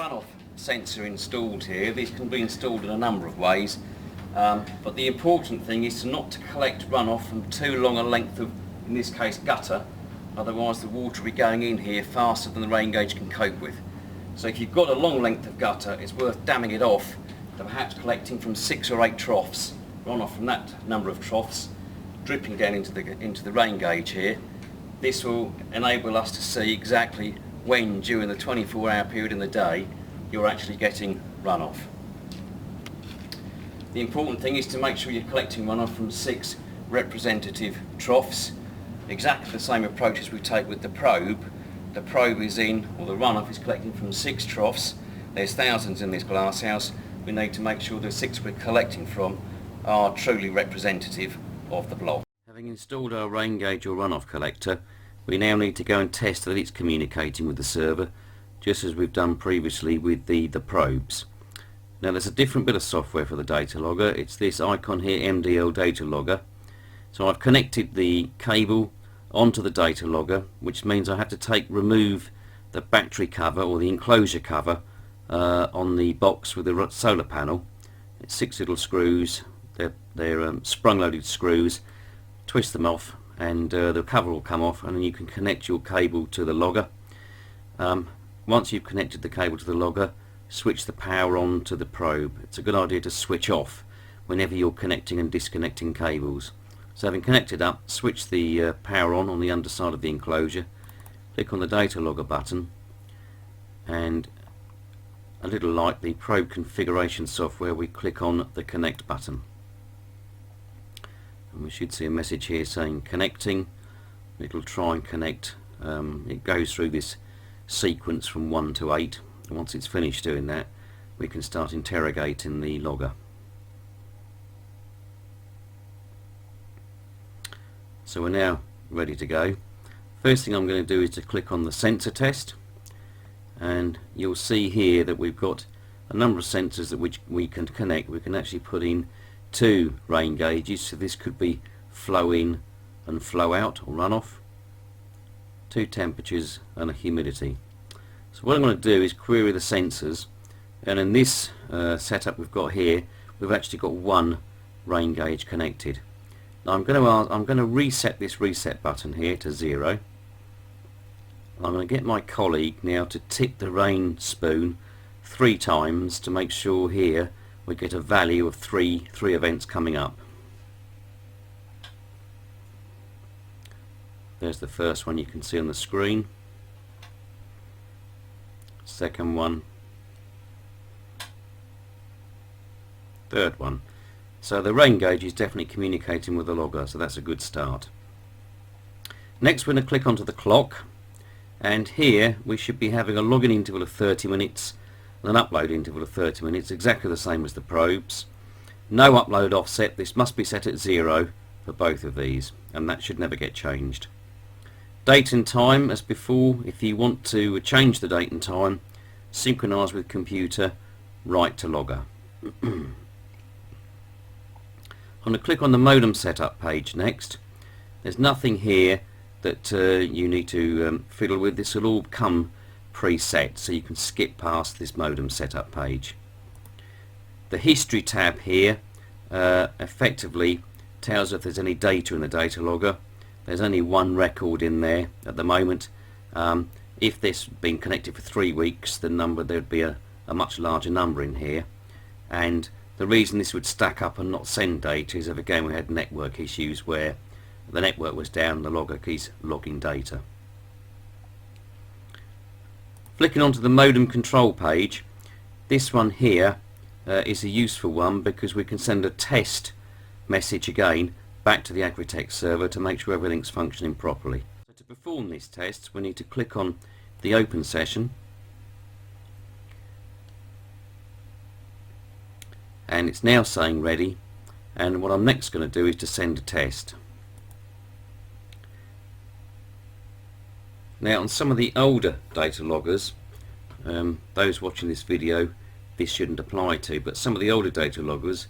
runoff sensor installed here. These can be installed in a number of ways, but the important thing is not to collect runoff from too long a length of, in this case, gutter, otherwise the water will be going in here faster than the rain gauge can cope with. So if you've got a long length of gutter, it's worth damming it off to perhaps collecting from 6 or 8 troughs, runoff from that number of troughs, dripping down into the rain gauge here. This will enable us to see exactly when during the 24-hour period in the day you're actually getting runoff. The important thing is to make sure you're collecting runoff from 6 representative troughs. Exactly the same approach as we take with the probe. The probe is in, or the runoff is collecting from 6 troughs. There's thousands in this glasshouse. We need to make sure the 6 we're collecting from are truly representative of the block. Having installed our rain gauge or runoff collector, we now need to go and test that it's communicating with the server, just as we've done previously with the probes. Now there's a different bit of software for the data logger. It's this icon here, MDL data logger. So I've connected the cable onto the data logger, which means I have to remove the battery cover or the enclosure cover on the box with the solar panel. It's 6 little screws. They're sprung loaded screws. Twist them off and the cover will come off, and then you can connect your cable to the logger. Once you've connected the cable to the logger, switch the power on to the probe. It's a good idea to switch off whenever you're connecting and disconnecting cables. So having connected up, switch the power on the underside of the enclosure, click on the data logger button, and a little like the probe configuration software, we click on the connect button. And we should see a message here saying connecting. It'll try and connect. It goes through this sequence from 1 to 8, and once it's finished doing that, we can start interrogating the logger. So we're now ready to go. First thing I'm going to do is to click on the sensor test, and you'll see here that we've got a number of sensors that we can connect. We can actually put in 2 rain gauges, so this could be flow in and flow out or runoff, 2 temperatures and a humidity. So what I'm going to do is query the sensors, and in this setup we've got here, we've actually got 1 rain gauge connected. Now I'm going to reset this reset button here to 0. I'm going to get my colleague now to tip the rain spoon 3 times to make sure here we get a value of 3 events coming up. There's the first one you can see on the screen, second one, third one. So the rain gauge is definitely communicating with the logger, so that's a good start. Next we're going to click onto the clock, and here we should be having a login interval of 30 minutes and an upload interval of 30 minutes, exactly the same as the probes. No upload offset. This must be set at 0 for both of these, and that should never get changed. Date and time as before. If you want to change the date and time, synchronize with computer, write to logger. I'm going to click on the modem setup page next. There's nothing here that you need to fiddle with. This will all come preset, so you can skip past this modem setup page. The history tab here effectively tells if there's any data in the data logger. There's only 1 record in there at the moment. If this had been connected for 3 weeks, there'd be a much larger number in here, and the reason this would stack up and not send data is if again we had network issues where the network was down, the logger keeps logging data. Flicking onto the modem control page, this one here is a useful one because we can send a test message again back to the Agri-tech server to make sure everything's functioning properly. So to perform this test, we need to click on the open session, and it's now saying ready, and what I'm next going to do is to send a test. Now on some of the older data loggers, those watching this video this shouldn't apply to, but some of the older data loggers,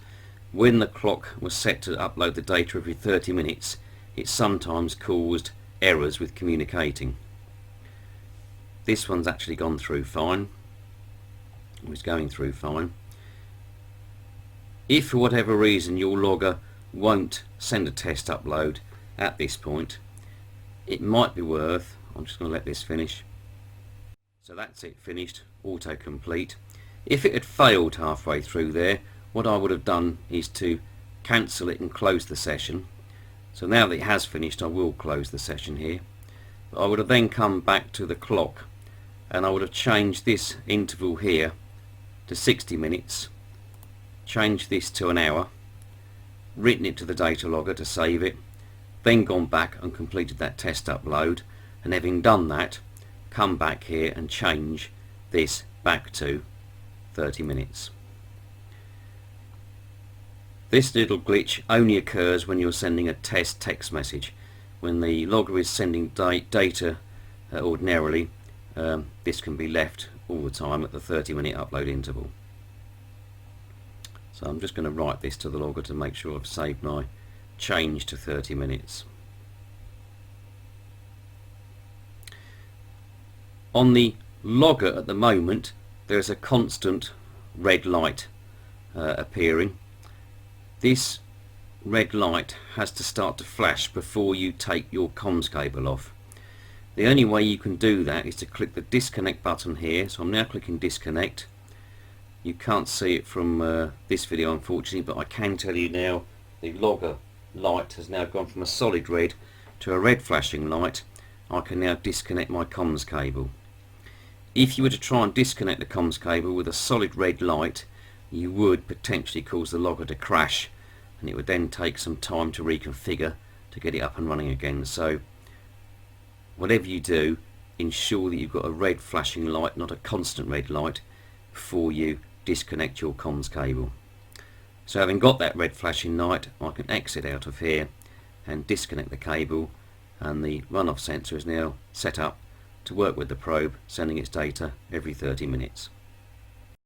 when the clock was set to upload the data every 30 minutes, it sometimes caused errors with communicating. This one's actually gone through fine. It's going through fine. If for whatever reason your logger won't send a test upload at this point, it might be worth, I'm just going to let this finish. So that's it, finished, autocomplete. If it had failed halfway through there, what I would have done is to cancel it and close the session. So now that it has finished, I will close the session here. But I would have then come back to the clock and I would have changed this interval here to 60 minutes, changed this to an hour, written it to the data logger to save it, then gone back and completed that test upload, and having done that, come back here and change this back to 30 minutes. This little glitch only occurs when you're sending a test text message. When the logger is sending data ordinarily, this can be left all the time at the 30-minute upload interval. So I'm just going to write this to the logger to make sure I've saved my change to 30 minutes. On the logger at the moment there's a constant red light appearing. This red light has to start to flash before you take your comms cable off. The only way you can do that is to click the disconnect button here. So I'm now clicking disconnect. You can't see it from this video unfortunately, but I can tell you now the logger light has now gone from a solid red to a red flashing light. I can now disconnect my comms cable. If you were to try and disconnect the comms cable with a solid red light, you would potentially cause the logger to crash, and it would then take some time to reconfigure to get it up and running again. So whatever you do, ensure that you've got a red flashing light, not a constant red light, before you disconnect your comms cable. So having got that red flashing light, I can exit out of here and disconnect the cable, and the runoff sensor is now set up to work with the probe, sending its data every 30 minutes.